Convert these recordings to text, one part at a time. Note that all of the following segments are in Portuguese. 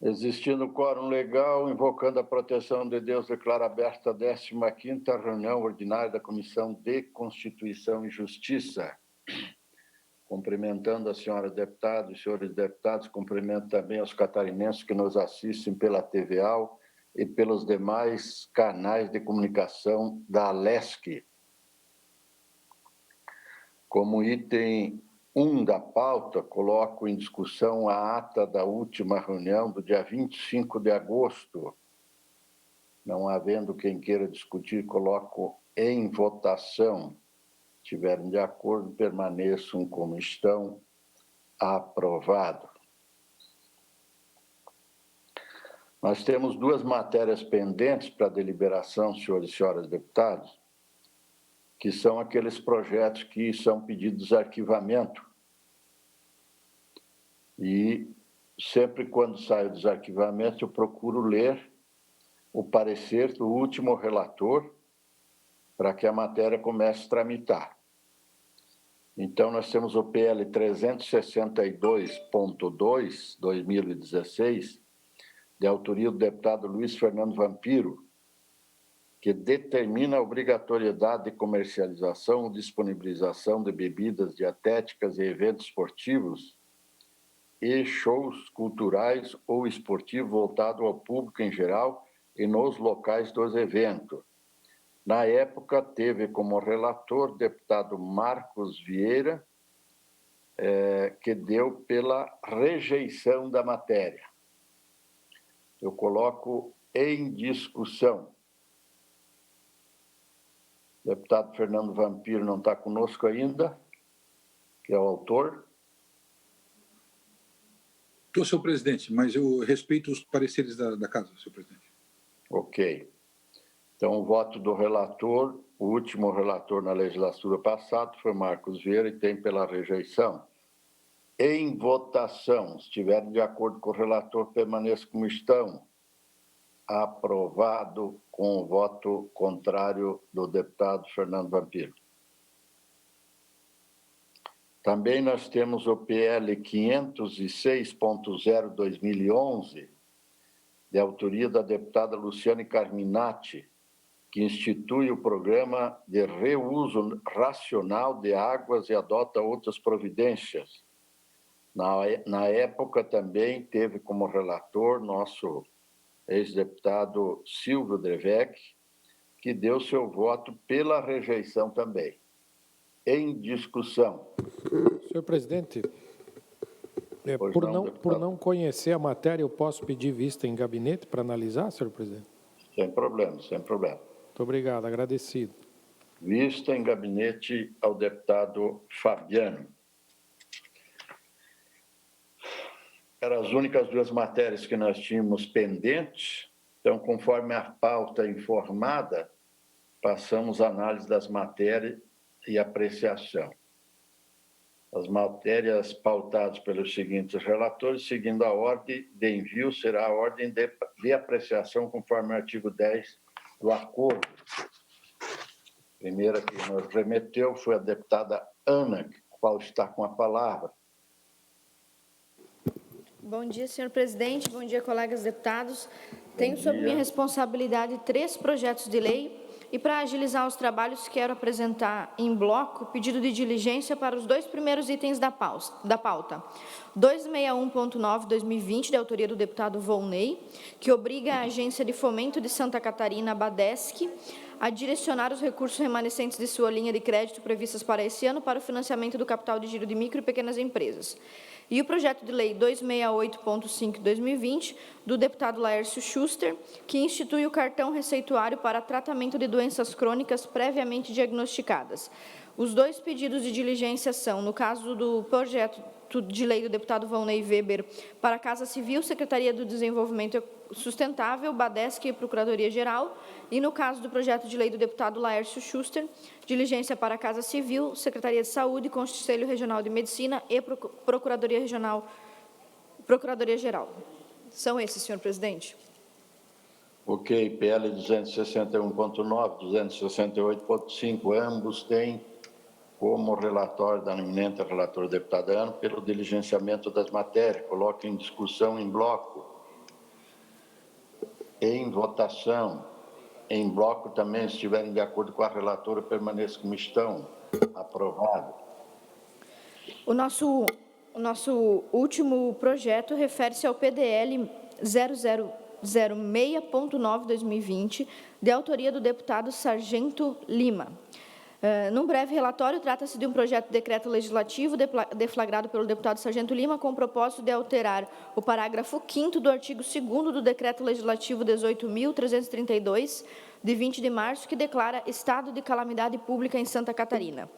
Existindo quórum legal, invocando a proteção de Deus, declaro aberta a 15ª reunião ordinária da Comissão de Constituição e Justiça. Cumprimentando a senhora deputada e senhores deputados, cumprimento também aos catarinenses que nos assistem pela TVAL e pelos demais canais de comunicação da Alesc. Como item 1 da pauta, coloco em discussão a ata da última reunião do dia 25 de agosto. Não havendo quem queira discutir, coloco em votação. Se estiverem de acordo, permaneçam como estão. Aprovado. Nós temos duas matérias pendentes para deliberação, senhores e senhoras deputados, que são aqueles projetos que são pedidos de arquivamento. E sempre quando sai o desarquivamento, eu procuro ler o parecer do último relator para que a matéria comece a tramitar. Então, nós temos o PL 362.2, 2016, de autoria do deputado Luiz Fernando Vampiro, que determina a obrigatoriedade de comercialização e disponibilização de bebidas dietéticas e eventos esportivos e shows culturais ou esportivos voltados ao público em geral e nos locais dos eventos. Na época, teve como relator o deputado Marcos Vieira, que deu pela rejeição da matéria. Eu coloco em discussão. O deputado Fernando Vampiro não está conosco ainda, que é o autor. Estou, senhor presidente, mas eu respeito os pareceres da casa, senhor presidente. Ok. Então, o voto do relator, o último relator na legislatura passada foi Marcos Vieira e tem pela rejeição. Em votação, se estiverem de acordo com o relator, permaneça como estão. Aprovado com o voto contrário do deputado Fernando Vampiro. Também nós temos o PL 506.0/2011, de autoria da deputada Luciane Carminati, que institui o programa de reuso racional de águas e adota outras providências. Na época também teve como relator nosso ex-deputado Silvio Drevec, que deu seu voto pela rejeição também. Em discussão. Senhor presidente, por não conhecer a matéria, eu posso pedir vista em gabinete para analisar, senhor presidente? Sem problema, sem problema. Muito obrigado, agradecido. Vista em gabinete ao deputado Fabiano. Eram as únicas duas matérias que nós tínhamos pendentes. Então, conforme a pauta informada, passamos a análise das matérias e apreciação. As matérias pautadas pelos seguintes relatores, seguindo a ordem de envio, será a ordem de apreciação conforme o artigo 10 do acordo. A primeira que nos remeteu foi a deputada Ana, qual está com a palavra. Bom dia, senhor presidente. Bom dia, colegas deputados. Tenho sob minha responsabilidade 3 projetos de lei e, para agilizar os trabalhos, quero apresentar em bloco pedido de diligência para os 2 primeiros itens da pauta. 261.9/2020, de autoria do deputado Volney, que obriga a Agência de Fomento de Santa Catarina, Badesc, a direcionar os recursos remanescentes de sua linha de crédito previstas para esse ano para o financiamento do capital de giro de micro e pequenas empresas. E o projeto de lei 268.5/2020, do deputado Laércio Schuster, que institui o cartão receituário para tratamento de doenças crônicas previamente diagnosticadas. Os 2 pedidos de diligência são, no caso do projeto de lei do deputado Volney Weber, para a Casa Civil, Secretaria do Desenvolvimento Sustentável, Badesc e Procuradoria-Geral, e no caso do projeto de lei do deputado Laércio Schuster, diligência para a Casa Civil, Secretaria de Saúde, Conselho Regional de Medicina e Procuradoria-Geral. São esses, senhor presidente. Ok, PL 261.9, 268.5, ambos têm como relatório da eminente relatora deputada Ana pelo diligenciamento das matérias. Coloque em discussão em bloco. Em votação. Em bloco também, se estiverem de acordo com a relatora, permaneçam como estão. Aprovado. O nosso último projeto refere-se ao PDL 0006.9/2020, de autoria do deputado Sargento Lima. Num breve relatório, trata-se de um projeto de decreto legislativo deflagrado pelo deputado Sargento Lima com o propósito de alterar o parágrafo 5º do artigo 2º do decreto legislativo 18.332, de 20 de março, que declara estado de calamidade pública em Santa Catarina.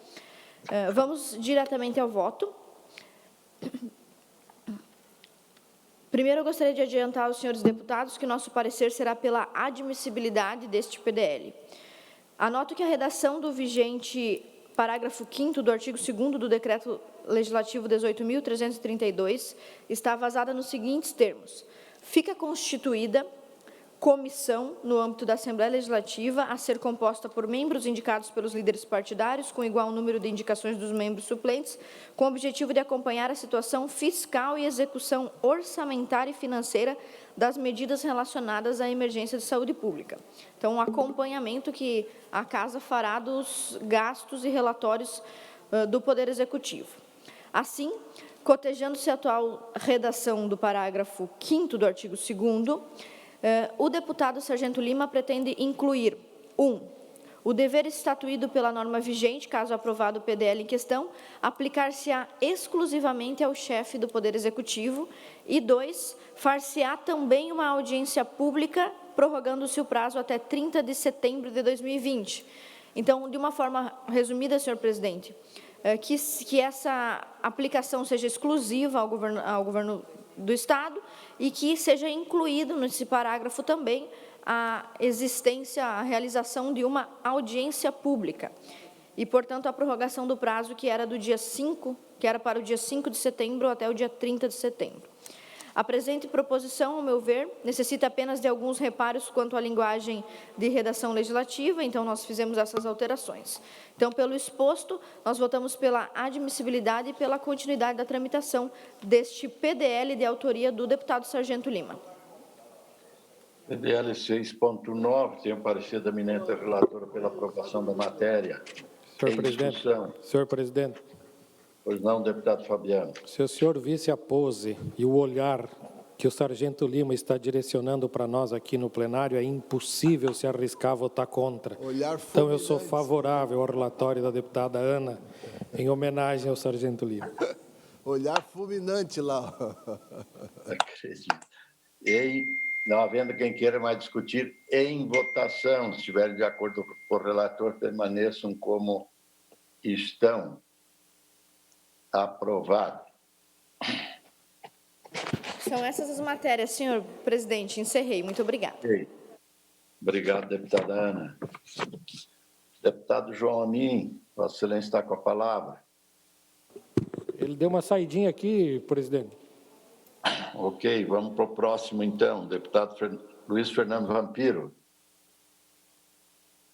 Vamos diretamente ao voto. Primeiro, eu gostaria de adiantar aos senhores deputados que nosso parecer será pela admissibilidade deste PDL. Anoto que a redação do vigente parágrafo 5º do artigo 2º do Decreto Legislativo 18.332 está vazada nos seguintes termos. Fica constituída comissão no âmbito da Assembleia Legislativa a ser composta por membros indicados pelos líderes partidários, com igual número de indicações dos membros suplentes, com o objetivo de acompanhar a situação fiscal e execução orçamentária e financeira das medidas relacionadas à emergência de saúde pública. Então, um acompanhamento que a Casa fará dos gastos e relatórios do Poder Executivo. Assim, cotejando-se a atual redação do parágrafo 5º do artigo 2º, o deputado Sargento Lima pretende incluir 1. O dever estatuído pela norma vigente, caso aprovado o PDL em questão, aplicar-se-á exclusivamente ao chefe do Poder Executivo, e 2. Far-se-á também uma audiência pública, prorrogando-se o prazo até 30 de setembro de 2020. Então, de uma forma resumida, senhor presidente, que essa aplicação seja exclusiva ao governo do Estado e que seja incluído nesse parágrafo também a existência, a realização de uma audiência pública e, portanto, a prorrogação do prazo que era para o dia 5 de setembro até o dia 30 de setembro. A presente proposição, ao meu ver, necessita apenas de alguns reparos quanto à linguagem de redação legislativa, então nós fizemos essas alterações. Então, pelo exposto, nós votamos pela admissibilidade e pela continuidade da tramitação deste PDL de autoria do deputado Sargento Lima. PDL 6.9, tem o parecer da eminente relatora pela aprovação da matéria. Senhor presidente. Pois não, deputado Fabiano. Se o senhor visse a pose e o olhar que o Sargento Lima está direcionando para nós aqui no plenário, é impossível se arriscar a votar contra. Então, eu sou favorável ao relatório da deputada Ana, em homenagem ao Sargento Lima. Olhar fulminante lá. Acredito. Não havendo quem queira mais discutir, em votação, se estiverem de acordo com o relator, permaneçam como estão. Aprovado. São essas as matérias, senhor presidente. Encerrei. Muito obrigada. Okay. Obrigado, deputada Ana. Deputado João Amin, Vossa Excelência está com a palavra. Ele deu uma saidinha aqui, presidente. Ok, vamos para o próximo, então. Deputado Luiz Fernando Vampiro.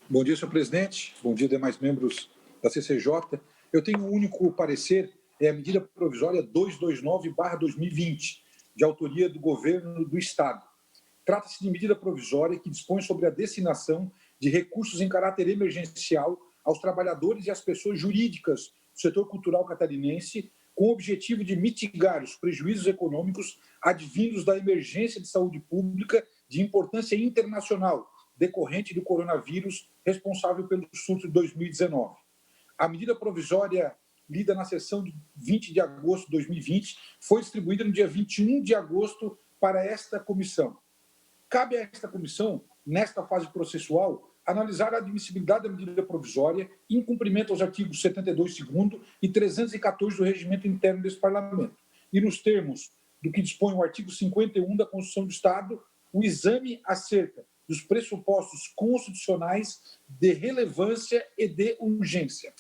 Bom dia, senhor presidente. Bom dia, demais membros da CCJ. Eu tenho um único parecer, é a medida provisória 229/2020, de autoria do governo do Estado. Trata-se de medida provisória que dispõe sobre a destinação de recursos em caráter emergencial aos trabalhadores e às pessoas jurídicas do setor cultural catarinense, com o objetivo de mitigar os prejuízos econômicos advindos da emergência de saúde pública de importância internacional, decorrente do coronavírus, responsável pelo surto de 2019. A medida provisória lida na sessão de 20 de agosto de 2020, foi distribuída no dia 21 de agosto para esta comissão. Cabe a esta comissão, nesta fase processual, analisar a admissibilidade da medida provisória em cumprimento aos artigos 72, 2º e 314 do Regimento Interno deste Parlamento. E nos termos do que dispõe o artigo 51 da Constituição do Estado, o exame acerca dos pressupostos constitucionais de relevância e de urgência.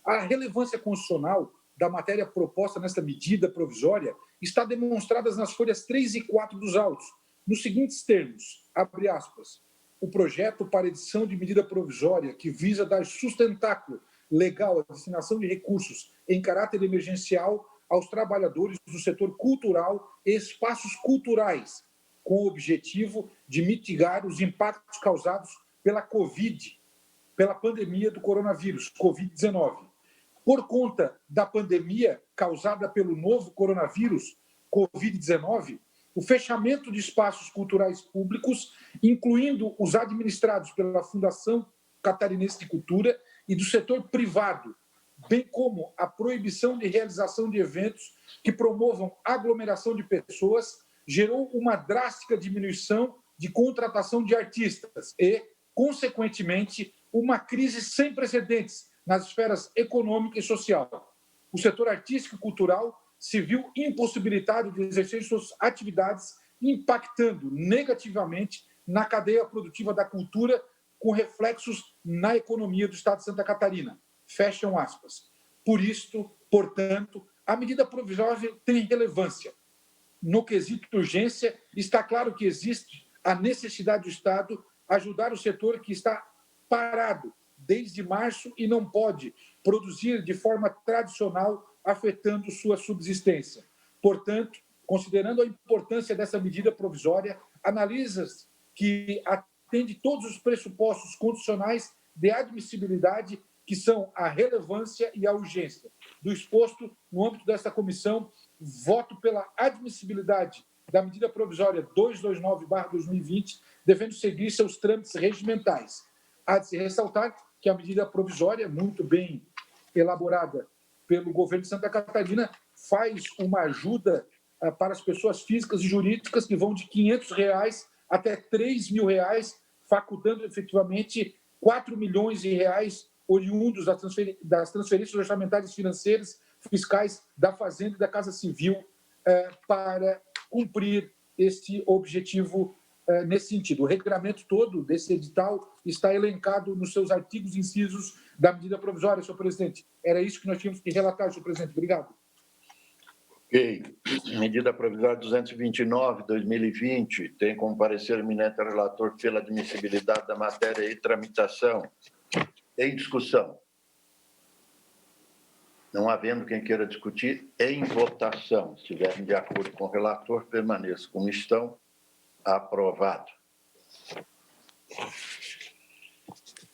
A relevância constitucional da matéria proposta nesta medida provisória está demonstrada nas folhas 3 e 4 dos autos, nos seguintes termos, abre aspas, o projeto para edição de medida provisória que visa dar sustentáculo legal à destinação de recursos em caráter emergencial aos trabalhadores do setor cultural e espaços culturais, com o objetivo de mitigar os impactos causados pela pandemia do coronavírus, Covid-19. Por conta da pandemia causada pelo novo coronavírus, Covid-19, o fechamento de espaços culturais públicos, incluindo os administrados pela Fundação Catarinense de Cultura e do setor privado, bem como a proibição de realização de eventos que promovam aglomeração de pessoas, gerou uma drástica diminuição de contratação de artistas e, consequentemente, uma crise sem precedentes nas esferas econômica e social. O setor artístico e cultural se viu impossibilitado de exercer suas atividades, impactando negativamente na cadeia produtiva da cultura, com reflexos na economia do Estado de Santa Catarina. Fecham aspas. Por isto, portanto, a medida provisória tem relevância. No quesito de urgência, está claro que existe a necessidade do Estado ajudar o setor que está parado desde março e não pode produzir de forma tradicional, afetando sua subsistência. Portanto, considerando a importância dessa medida provisória, analisa que atende todos os pressupostos constitucionais de admissibilidade, que são a relevância e a urgência. Do exposto, no âmbito desta comissão, voto pela admissibilidade da medida provisória 229/2020, devendo seguir seus trâmites regimentais. Há de se ressaltar que a medida provisória, muito bem elaborada pelo governo de Santa Catarina, faz uma ajuda para as pessoas físicas e jurídicas que vão de R$ 500 até R$ 3.000, facultando efetivamente R$ 4 milhões oriundos das transferências orçamentárias financeiras, fiscais da Fazenda e da Casa Civil para cumprir este objetivo nesse sentido. O regramento todo desse edital está elencado nos seus artigos e incisos da medida provisória, senhor presidente. Era isso que nós tínhamos que relatar, senhor presidente. Obrigado. Ok. Medida provisória 229/2020 tem como parecer eminente relator pela admissibilidade da matéria e tramitação. Em discussão. Não havendo quem queira discutir, em votação. Se estiverem de acordo com o relator, permaneça como estão. Aprovado.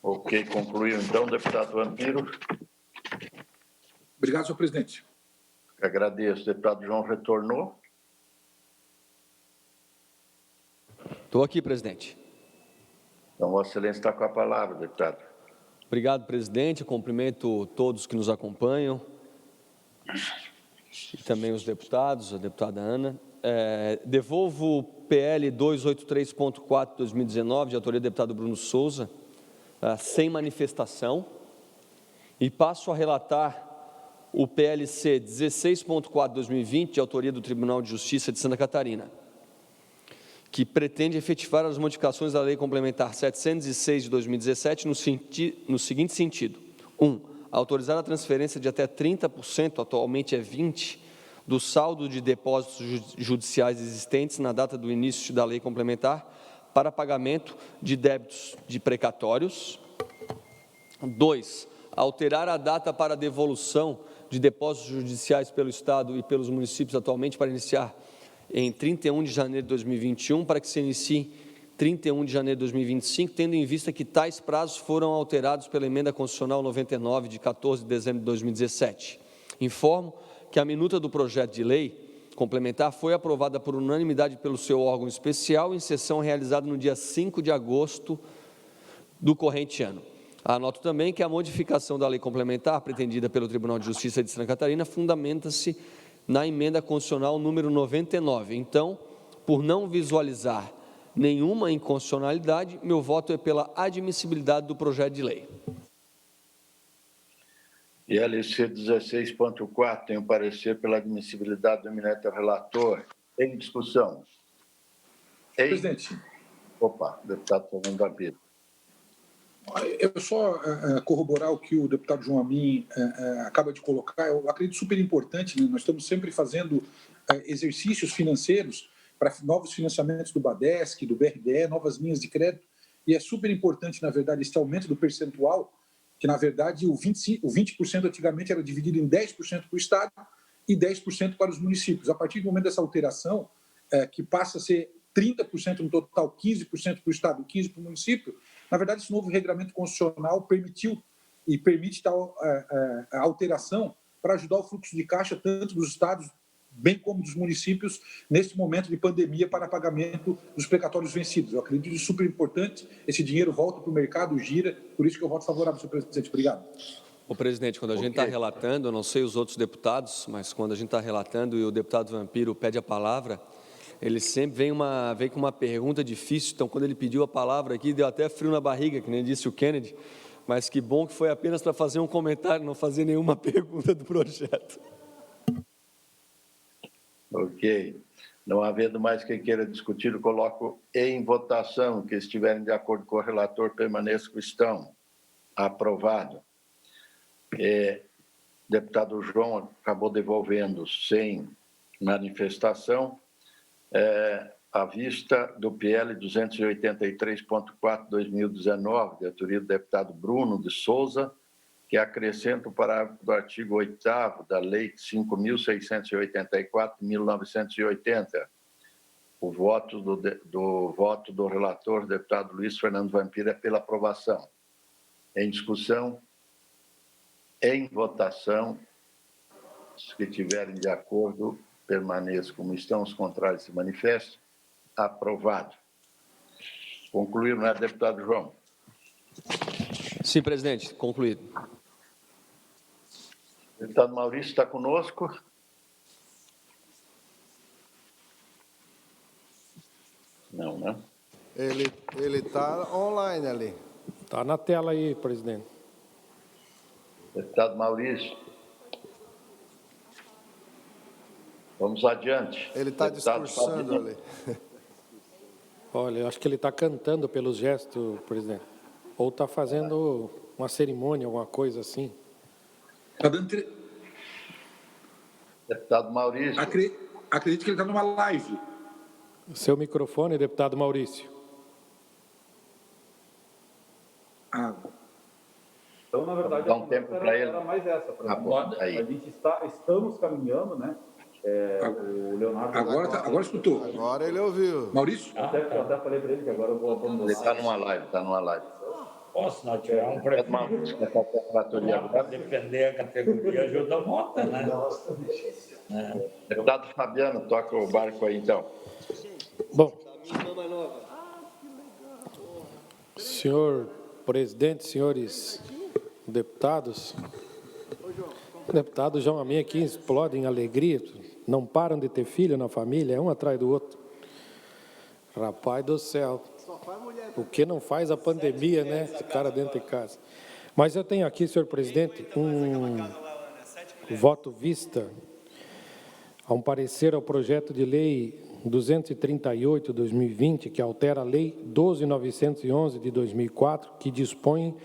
Ok, concluiu então, deputado Vampiro. Obrigado, senhor presidente. Agradeço. Deputado João retornou. Estou aqui, presidente. Então, Vossa Excelência está com a palavra, deputado. Obrigado, presidente. Eu cumprimento todos que nos acompanham e também os deputados, a deputada Ana. Devolvo o PL 283.4/2019, de autoria do deputado Bruno Souza, sem manifestação, e passo a relatar o PLC 16.4/2020, de autoria do Tribunal de Justiça de Santa Catarina, que pretende efetivar as modificações da Lei Complementar 706 de 2017 no seguinte sentido. 1. Autorizar a transferência de até 30%, atualmente é 20%, do saldo de depósitos judiciais existentes na data do início da Lei Complementar para pagamento de débitos de precatórios. 2. Alterar a data para devolução de depósitos judiciais pelo Estado e pelos municípios atualmente para iniciar em 31 de janeiro de 2021, para que se inicie 31 de janeiro de 2025, tendo em vista que tais prazos foram alterados pela Emenda Constitucional 99, de 14 de dezembro de 2017. Informo que a minuta do projeto de lei complementar foi aprovada por unanimidade pelo seu órgão especial em sessão realizada no dia 5 de agosto do corrente ano. Anoto também que a modificação da lei complementar pretendida pelo Tribunal de Justiça de Santa Catarina fundamenta-se na emenda constitucional número 99. Então, por não visualizar nenhuma inconstitucionalidade, meu voto é pela admissibilidade do projeto de lei. E LC 16.4 tem o parecer pela admissibilidade do eminente relator. Em discussão. Presidente. Opa, deputado Fernando Vampiro. Eu só corroborar o que o deputado João Amin acaba de colocar. Eu acredito super importante, né? Nós estamos sempre fazendo exercícios financeiros para novos financiamentos do BADESC, do BRDE, novas linhas de crédito, e é super importante, na verdade, esse aumento do percentual, que, na verdade, o 20% antigamente era dividido em 10% para o Estado e 10% para os municípios. A partir do momento dessa alteração, que passa a ser 30% no total, 15% para o Estado e 15% para o município, na verdade, esse novo regramento constitucional permitiu e permite tal alteração para ajudar o fluxo de caixa tanto dos estados, bem como dos municípios, nesse momento de pandemia para pagamento dos precatórios vencidos. Eu acredito que isso é super importante, esse dinheiro volta para o mercado, gira, por isso que eu voto favorável, senhor presidente. Obrigado. Ô, presidente, quando a gente está relatando, eu não sei os outros deputados, mas quando a gente está relatando e o deputado Vampiro pede a palavra, ele sempre vem com uma pergunta difícil, então quando ele pediu a palavra aqui, deu até frio na barriga, que nem disse o Kennedy, mas que bom que foi apenas para fazer um comentário, não fazer nenhuma pergunta do projeto. Ok. Não havendo mais quem queira discutir, eu coloco em votação. Que estiverem de acordo com o relator, permaneçam como estão. Aprovado. Deputado João acabou devolvendo sem manifestação. À vista do PL 283.4/2019, de autoria do deputado Bruno de Souza, que acrescenta o parágrafo do artigo 8º da Lei 5.684, de 1980. O voto do relator, deputado Luiz Fernando Vampiro, é pela aprovação. Em discussão, em votação, os que estiverem de acordo, permaneçam como estão, os contrários se manifestem. Aprovado. Concluído, não é, deputado João? Sim, presidente, concluído. O deputado Maurício está conosco? Não, né? Ele está online ali. Está na tela aí, presidente. Deputado Maurício. Vamos adiante. Ele está Deputado discursando Fabiano. ali. Olha, eu acho que ele está cantando pelos gestos, presidente. Ou está fazendo uma cerimônia, alguma coisa assim. Tá dando Deputado Maurício. Acredito que ele está numa live. Seu microfone, deputado Maurício. Então, na verdade, Dá um tempo para ele. era mais essa. Tá bom, aí. A gente estamos caminhando, né? O Leonardo... Agora escutou. Agora ele ouviu. Maurício? Eu até falei para ele que agora eu vou abandonar. Ele está numa live, Posso nós tirar um Deputado Maurício, quer fazer a relatoria para agora? defender a categoria ajuda a mota, né? Deputado Fabiano, toca o barco aí, então. Bom, senhor presidente, senhores deputados, o deputado João Amin aqui explode em alegria, não param de ter filho na família, é um atrás do outro. Rapaz do céu, o que não faz a pandemia, né? Esse cara dentro de casa. Mas eu tenho aqui, senhor presidente, um voto vista a um parecer ao projeto de lei 238/2020, que altera a lei 12.911 de 2004, que dispõe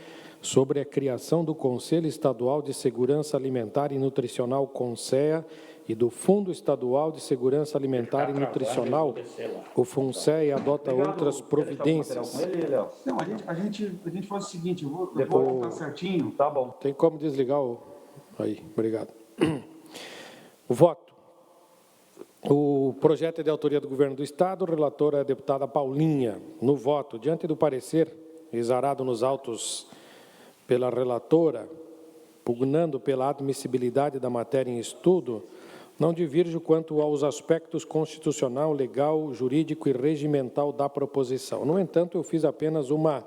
sobre a criação do Conselho Estadual de Segurança Alimentar e Nutricional, CONSEA, e do Fundo Estadual de Segurança Alimentar e Nutricional, o FUNSEA, e adota outras providências. Não, a gente faz o seguinte, eu vou contar certinho. Tá bom. Tem como desligar o... Aí, obrigado. O voto. O projeto é de autoria do Governo do Estado, o relator é a deputada Paulinha. No voto, diante do parecer exarado nos autos pela relatora, pugnando pela admissibilidade da matéria em estudo, não divirjo quanto aos aspectos constitucional, legal, jurídico e regimental da proposição. No entanto, eu fiz apenas uma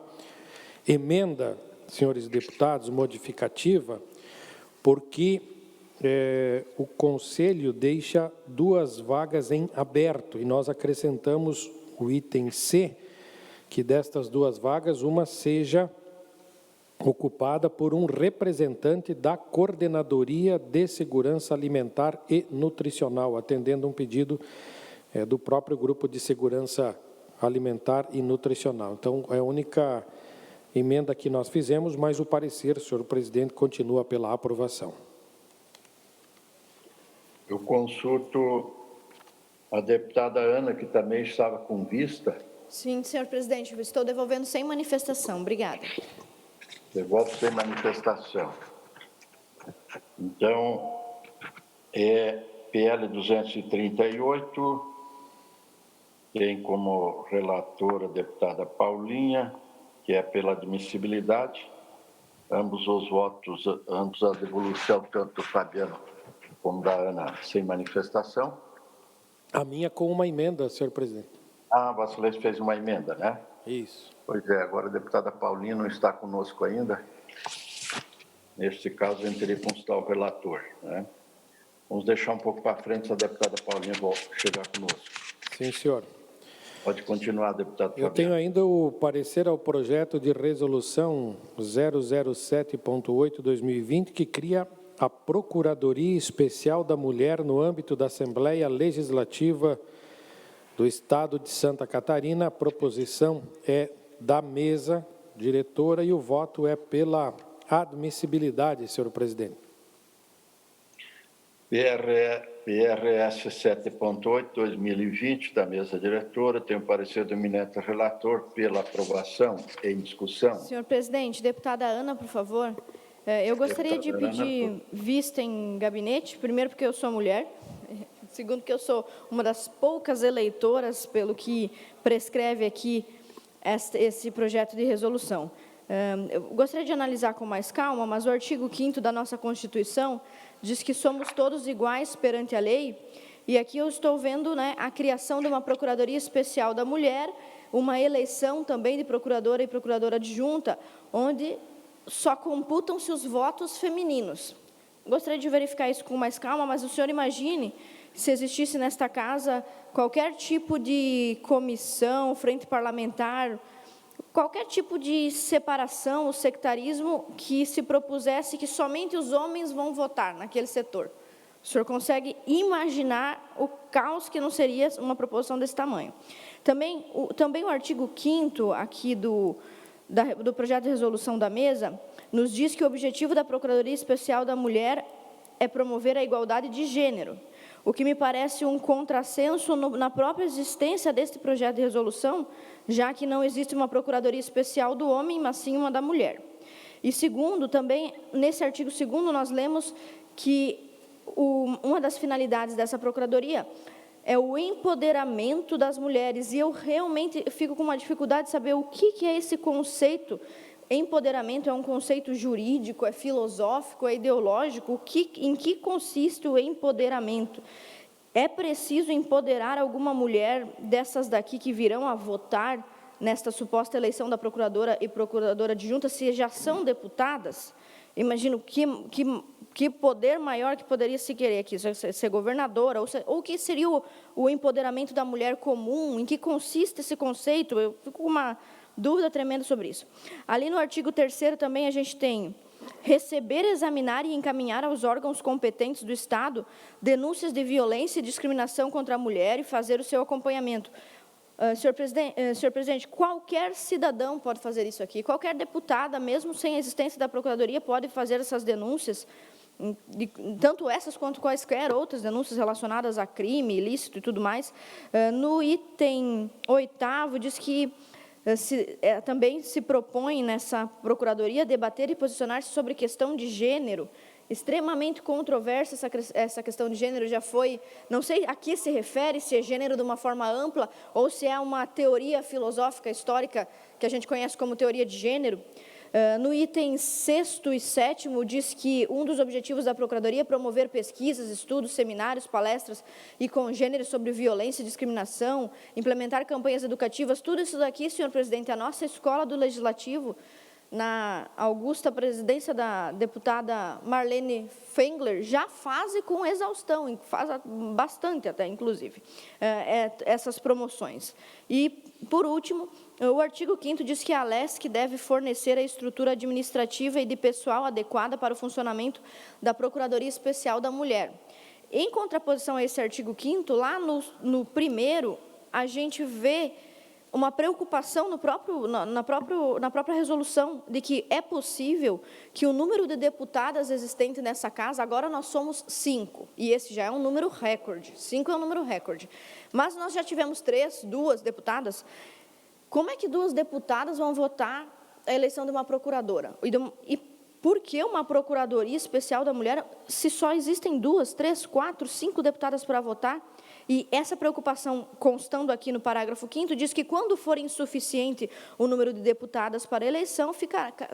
emenda, senhores deputados, modificativa, porque o Conselho deixa 2 vagas em aberto, e nós acrescentamos o item C, que destas 2 vagas, uma seja ocupada por um representante da Coordenadoria de Segurança Alimentar e Nutricional, atendendo um pedido do próprio Grupo de Segurança Alimentar e Nutricional. Então, é a única emenda que nós fizemos, mas o parecer, senhor presidente, continua pela aprovação. Eu consulto a deputada Ana, que também estava com vista. Sim, senhor presidente, eu estou devolvendo sem manifestação. Obrigada. Devolvo sem manifestação. Então, PL 238, Tem como relatora a deputada Paulinha, que é pela admissibilidade. Ambos os votos, ambos a devolução, tanto do Fabiano como da Ana, sem manifestação. A minha com uma emenda, senhor presidente. Ah, Vossa Excelência fez uma emenda, né? Isso. Pois é, agora a deputada Paulinha não está conosco ainda. Neste caso, eu teria que consultar o relator, né? Vamos deixar um pouco para frente se a deputada Paulinha chegar conosco. Sim, senhor. Pode continuar, deputado Eu Fabiano. tenho ainda o parecer ao projeto de resolução 007.8/2020, que cria a Procuradoria Especial da Mulher no âmbito da Assembleia Legislativa do Estado de Santa Catarina. A proposição é da mesa diretora e o voto é pela admissibilidade, senhor presidente. PRS 7.8/2020, da mesa diretora, tem o parecer do eminente relator pela aprovação em discussão. Senhor presidente, deputada Ana, por favor. Eu gostaria de pedir vista em gabinete, primeiro porque eu sou mulher, segundo porque eu sou uma das poucas eleitoras, pelo que prescreve aqui esse projeto de resolução. Eu gostaria de analisar com mais calma, mas o artigo 5º da nossa Constituição diz que somos todos iguais perante a lei, e aqui eu estou vendo, né, a criação de uma Procuradoria Especial da Mulher, uma eleição também de procuradora e procuradora adjunta, onde só computam-se os votos femininos. Gostaria de verificar isso com mais calma, mas o senhor imagine se existisse nesta casa qualquer tipo de comissão, frente parlamentar, qualquer tipo de separação, o sectarismo que se propusesse que somente os homens vão votar naquele setor. O senhor consegue imaginar o caos que não seria uma proposição desse tamanho. Também o artigo 5º aqui do projeto de resolução da mesa nos diz que o objetivo da Procuradoria Especial da Mulher é promover a igualdade de gênero, o que me parece um contrassenso na própria existência deste projeto de resolução, já que não existe uma Procuradoria Especial do homem, mas sim uma da mulher. E segundo, também, nesse artigo 2º, nós lemos que uma das finalidades dessa Procuradoria é o empoderamento das mulheres, e eu realmente fico com uma dificuldade de saber o que é esse conceito. Empoderamento é um conceito jurídico, é filosófico, é ideológico? Em que consiste o empoderamento? É preciso empoderar alguma mulher dessas daqui que virão a votar nesta suposta eleição da procuradora e procuradora adjunta, se já são deputadas? Imagino que poder maior que poderia se querer aqui, ser governadora, ou que seria o empoderamento da mulher comum? Em que consiste esse conceito? Eu fico com uma dúvida tremenda sobre isso. Ali no artigo 3º também a gente tem receber, examinar e encaminhar aos órgãos competentes do Estado denúncias de violência e discriminação contra a mulher e fazer o seu acompanhamento. Senhor presidente, qualquer cidadão pode fazer isso aqui, qualquer deputada, mesmo sem a existência da Procuradoria, pode fazer essas denúncias, tanto essas quanto quaisquer outras denúncias relacionadas a crime, ilícito e tudo mais. No item 8º diz que também se propõe nessa Procuradoria debater e posicionar-se sobre questão de gênero, extremamente controversa essa questão de gênero, já foi, não sei a que se refere, se é gênero de uma forma ampla, ou se é uma teoria filosófica histórica, que a gente conhece como teoria de gênero. No item 6º e 7º, diz que um dos objetivos da Procuradoria é promover pesquisas, estudos, seminários, palestras e congêneres sobre violência e discriminação, implementar campanhas educativas. Tudo isso daqui, senhor presidente, a nossa escola do Legislativo, na augusta presidência da deputada Marlene Fengler, já faz com exaustão, faz bastante até, inclusive, essas promoções. E, por último, o artigo 5º diz que a LESC deve fornecer a estrutura administrativa e de pessoal adequada para o funcionamento da Procuradoria Especial da Mulher. Em contraposição a esse artigo 5º, lá no primeiro, a gente vê uma preocupação na própria resolução de que é possível que o número de deputadas existente nessa casa, agora nós somos 5, e esse já é um número recorde, 5 é um número recorde, mas nós já tivemos 2 deputadas. Como é que 2 deputadas vão votar a eleição de uma procuradora? E por que uma Procuradoria Especial da Mulher, se só existem 2, 3, 4, 5 deputadas para votar? E essa preocupação, constando aqui no parágrafo 5º, diz que, quando for insuficiente o número de deputadas para eleição,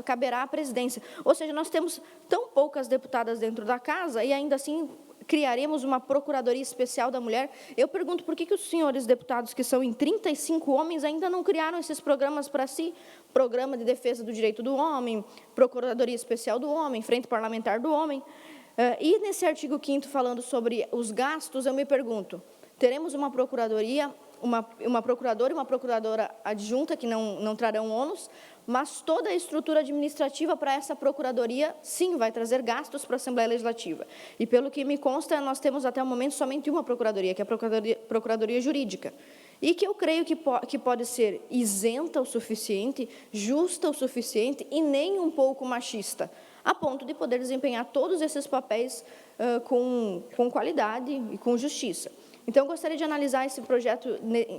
caberá à presidência. Ou seja, nós temos tão poucas deputadas dentro da Casa e, ainda assim, criaremos uma Procuradoria Especial da Mulher. Eu pergunto por que os senhores deputados, que são em 35 homens, ainda não criaram esses programas para si? Programa de Defesa do Direito do Homem, Procuradoria Especial do Homem, Frente Parlamentar do Homem. E nesse artigo 5º, falando sobre os gastos, eu me pergunto, teremos uma procuradoria, uma procuradora e uma procuradora adjunta, que não trarão ônus, mas toda a estrutura administrativa para essa procuradoria, sim, vai trazer gastos para a Assembleia Legislativa. E, pelo que me consta, nós temos até o momento somente uma procuradoria, que é a Procuradoria Jurídica, e que eu creio que pode ser isenta o suficiente, justa o suficiente e nem um pouco machista, a ponto de poder desempenhar todos esses papéis com qualidade e com justiça. Então, eu gostaria de analisar esse projeto,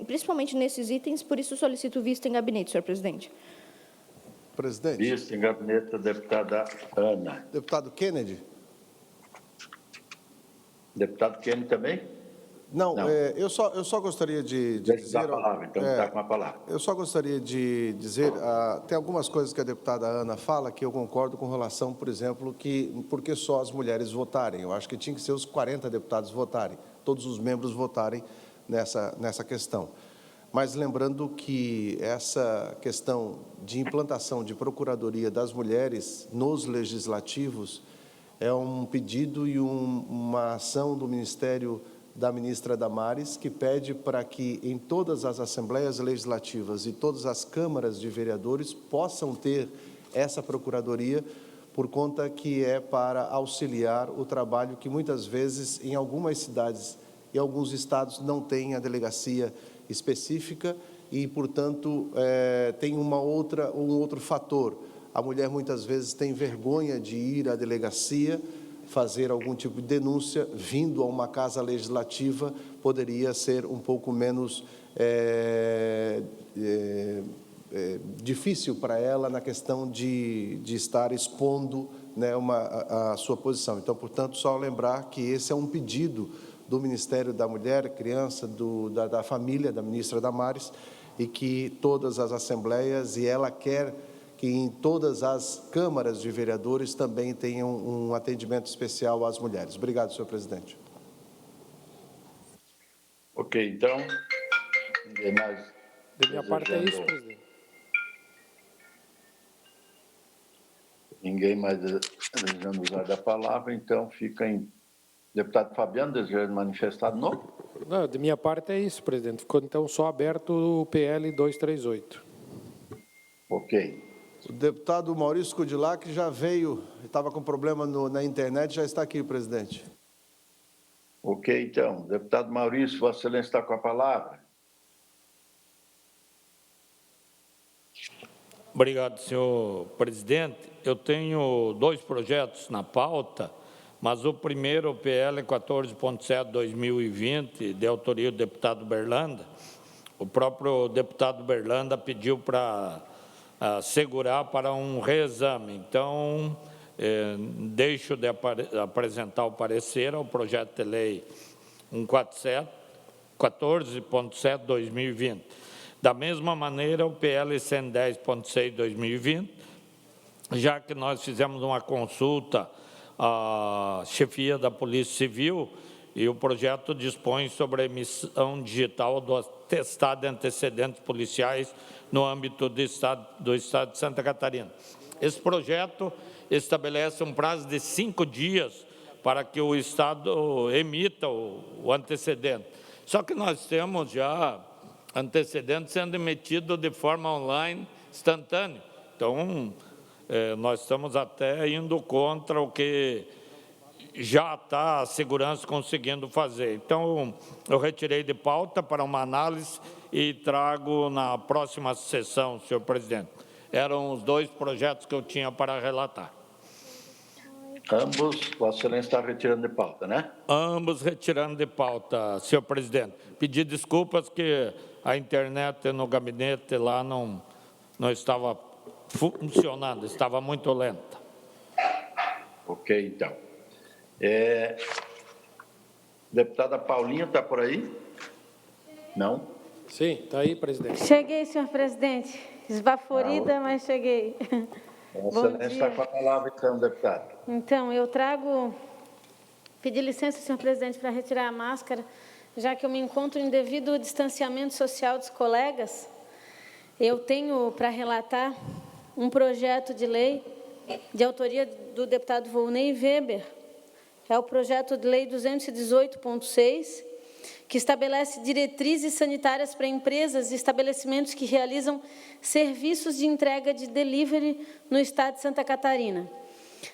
principalmente nesses itens, por isso solicito vista em gabinete, senhor presidente. Presidente. Vista em gabinete da deputada Ana. Deputado Kennedy? Deputado Kennedy também? Não. Eu só gostaria de dizer... a palavra, então está com a palavra. Eu só gostaria de dizer, tem algumas coisas que a deputada Ana fala que eu concordo com relação, por exemplo, porque só as mulheres votarem. Eu acho que tinha que ser os 40 deputados votarem, todos os membros votarem nessa questão. Mas lembrando que essa questão de implantação de procuradoria das mulheres nos legislativos é um pedido e uma ação do Ministério da ministra Damares, que pede para que em todas as assembleias legislativas e todas as câmaras de vereadores possam ter essa procuradoria, por conta que é para auxiliar o trabalho que muitas vezes em algumas cidades e alguns estados não tem a delegacia específica e, portanto, tem um outro fator. A mulher muitas vezes tem vergonha de ir à delegacia, fazer algum tipo de denúncia, vindo a uma casa legislativa, poderia ser um pouco menos difícil para ela na questão de estar expondo, né, a sua posição. Então, portanto, só lembrar que esse é um pedido do Ministério da Mulher, Criança, da Família, da ministra Damares, e que todas as assembleias, e ela quer que em todas as câmaras de vereadores também tenham um atendimento especial às mulheres. Obrigado, senhor presidente. Ok, então, ninguém mais... De minha parte é isso, presidente. Ninguém mais desejando usar da palavra, então fica em... Deputado Fabiano, desejando manifestar de novo? Não, de minha parte é isso, presidente. Ficou, então, só aberto o PL 238. Ok. O deputado Maurício Kudilac já veio, estava com problema na internet, já está aqui, presidente. Ok, então. Deputado Maurício, Vossa Excelência está com a palavra. Obrigado, senhor presidente. Eu tenho 2 projetos na pauta, mas o primeiro, o PL 14.7/2020, de autoria do deputado Berlanda. O próprio deputado Berlanda pediu para assegurar para um reexame. Então, deixo de apresentar o parecer ao projeto de lei 14.7/2020. Da mesma maneira, o PL 110.6/2020, já que nós fizemos uma consulta à chefia da Polícia Civil e o projeto dispõe sobre a emissão digital do atestado de antecedentes policiais no âmbito do Estado de Santa Catarina. Esse projeto estabelece um prazo de 5 dias para que o Estado emita o antecedente. Só que nós temos já antecedentes sendo emitidos de forma online, instantânea. Então, nós estamos até indo contra o que já está a segurança conseguindo fazer. Então, eu retirei de pauta para uma análise e trago na próxima sessão, senhor presidente. Eram os 2 projetos que eu tinha para relatar. Ambos, Vossa Excelência está retirando de pauta, né? Ambos retirando de pauta, senhor presidente. Pedi desculpas que a internet no gabinete lá não estava funcionando, estava muito lenta. Ok, então. Deputada Paulinha, está por aí? Não? Sim, está aí, presidente. Cheguei, senhor presidente. Esbaforida, mas cheguei. Vossa Excelência está com a palavra, então, deputado. Então, eu trago... Pedir licença, senhor presidente, para retirar a máscara, já que eu me encontro em devido distanciamento social dos colegas. Eu tenho para relatar um projeto de lei de autoria do deputado Volney Weber. É o projeto de lei 218.6, que estabelece diretrizes sanitárias para empresas e estabelecimentos que realizam serviços de entrega de delivery no estado de Santa Catarina.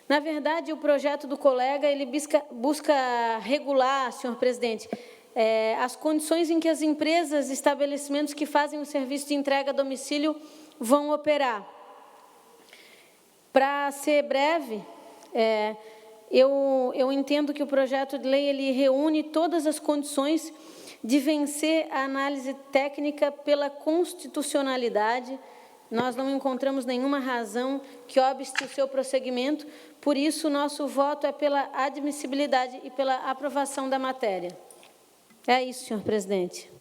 Na verdade, o projeto do colega ele busca regular, senhor presidente, as condições em que as empresas e estabelecimentos que fazem o serviço de entrega a domicílio vão operar. Para ser breve, eu entendo que o projeto de lei ele reúne todas as condições de vencer a análise técnica pela constitucionalidade. Nós não encontramos nenhuma razão que obste o seu prosseguimento, por isso, o nosso voto é pela admissibilidade e pela aprovação da matéria. É isso, senhor presidente.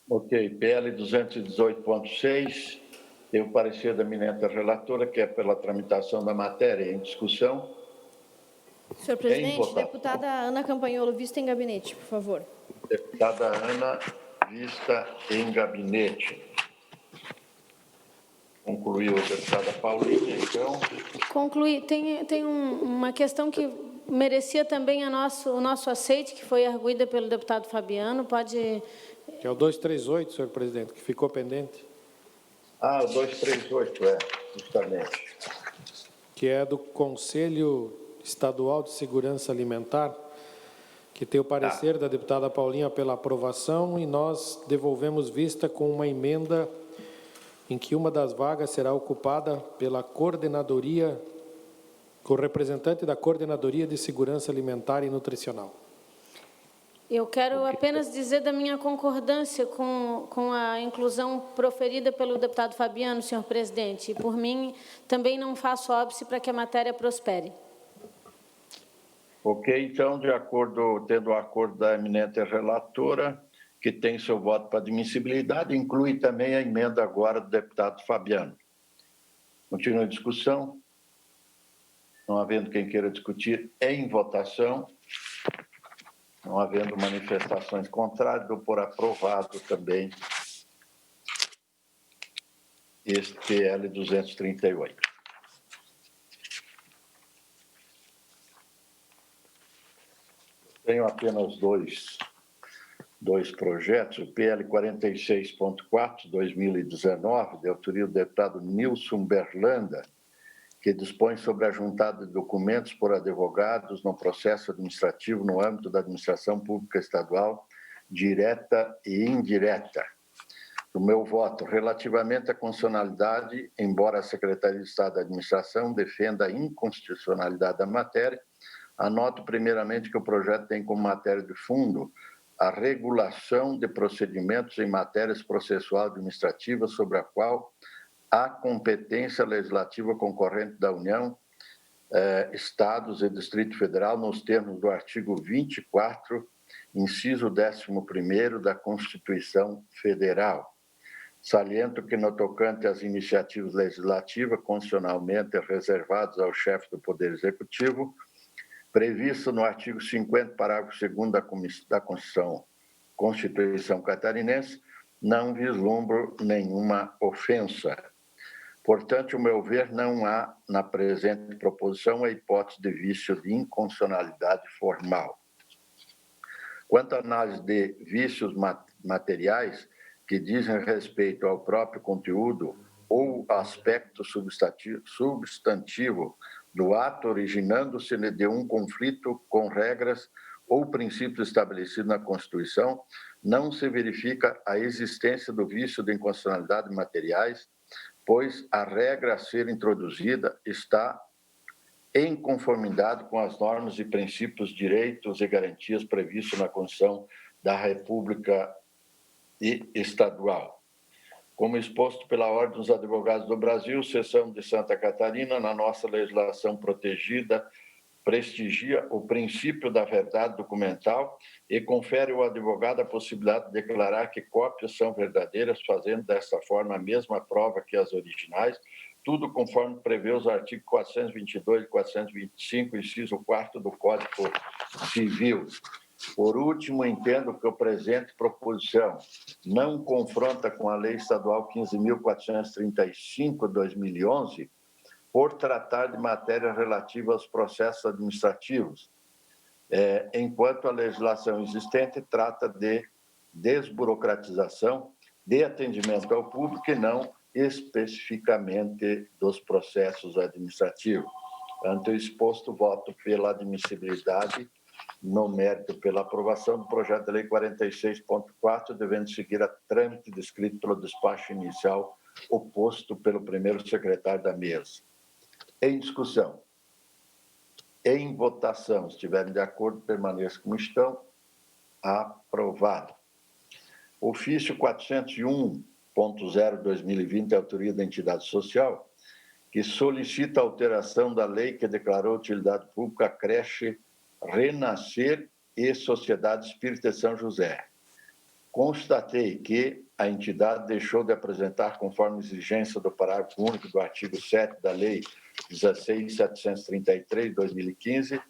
Ok, PL 218.6, tem o parecer da eminente relatora, que é pela tramitação da matéria em discussão. Senhor presidente, deputada Ana Campanholo, vista em gabinete, por favor. Deputada Ana, vista em gabinete. Concluiu a deputada Paulinha, então. Concluí. Tem uma questão que merecia também o nosso aceite, que foi arguída pelo deputado Fabiano. Pode... Que é o 238, senhor presidente, que ficou pendente. Ah, o 238, justamente. Que é do Conselho Estadual de Segurança Alimentar, que tem o parecer da deputada Paulinha pela aprovação, e nós devolvemos vista com uma emenda em que uma das vagas será ocupada pela coordenadoria, com o representante da Coordenadoria de Segurança Alimentar e Nutricional. Eu quero apenas dizer da minha concordância com a inclusão proferida pelo deputado Fabiano, senhor presidente. E, por mim, também não faço óbice para que a matéria prospere. Ok, então, tendo o acordo da eminente relatora, que tem seu voto para admissibilidade, inclui também a emenda agora do deputado Fabiano. Continua a discussão. Não havendo quem queira discutir, em votação. Não havendo manifestações contrárias, dou por aprovado também este PL 238. Tenho apenas dois projetos, o PL 46.4, 2019, de autoria do deputado Nilson Berlanda, que dispõe sobre a juntada de documentos por advogados no processo administrativo no âmbito da administração pública estadual, direta e indireta. O meu voto relativamente à constitucionalidade, embora a Secretaria de Estado da Administração defenda a inconstitucionalidade da matéria, anoto primeiramente que o projeto tem como matéria de fundo a regulação de procedimentos em matérias processual administrativas sobre a qual há competência legislativa concorrente da União, Estados e Distrito Federal, nos termos do artigo 24, inciso 11º da Constituição Federal. Saliento que, no tocante às iniciativas legislativas constitucionalmente reservadas ao chefe do Poder Executivo, previsto no artigo 50, parágrafo 2º da Constituição catarinense, não vislumbro nenhuma ofensa. Portanto, ao meu ver, não há, na presente proposição, a hipótese de vício de inconstitucionalidade formal. Quanto à análise de vícios materiais que dizem respeito ao próprio conteúdo ou aspecto substantivo do ato originando-se de um conflito com regras ou princípios estabelecidos na Constituição, não se verifica a existência do vício de inconstitucionalidade materiais, pois a regra a ser introduzida está em conformidade com as normas e princípios, direitos e garantias previstos na Constituição da República Estadual. Como exposto pela Ordem dos Advogados do Brasil, seção de Santa Catarina, na nossa legislação protegida prestigia o princípio da verdade documental e confere ao advogado a possibilidade de declarar que cópias são verdadeiras, fazendo desta forma a mesma prova que as originais, tudo conforme prevê os artigos 422 e 425, inciso 4º do Código Civil. Por último, entendo que o presente proposição não confronta com a Lei Estadual 15.435, 2011, por tratar de matéria relativa aos processos administrativos, enquanto a legislação existente trata de desburocratização, de atendimento ao público e não especificamente dos processos administrativos. Ante o exposto, voto pela admissibilidade no mérito pela aprovação do projeto de lei 46.4, devendo seguir a trâmite descrito pelo despacho inicial oposto pelo primeiro secretário da mesa. Em discussão. Em votação, se estiverem de acordo, permaneçam como estão. Aprovado. Ofício 401.0/2020, autoria da entidade social, que solicita a alteração da lei que declarou utilidade pública a creche Renascer e Sociedade Espírita de São José. Constatei que a entidade deixou de apresentar, conforme exigência do parágrafo único do artigo 7 da Lei 16.733, 2015,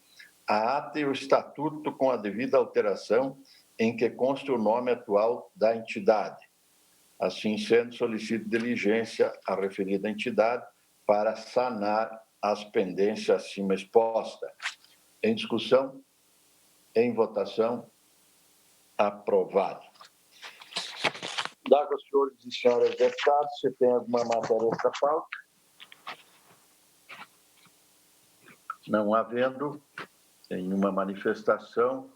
a ata e o estatuto com a devida alteração em que consta o nome atual da entidade. Assim sendo, solicito diligência à referida entidade para sanar as pendências acima expostas. Em discussão, em votação, aprovado. Dago aos senhores e senhoras deputados, se tem alguma matéria extra pauta? Não havendo nenhuma manifestação,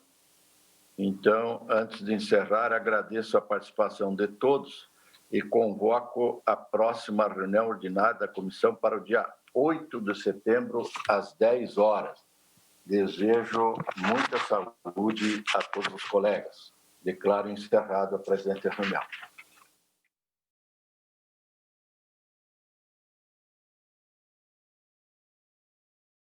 então, antes de encerrar, agradeço a participação de todos e convoco a próxima reunião ordinária da comissão para o dia 8 de setembro, às 10 horas. Desejo muita saúde a todos os colegas. Declaro encerrada a presente reunião.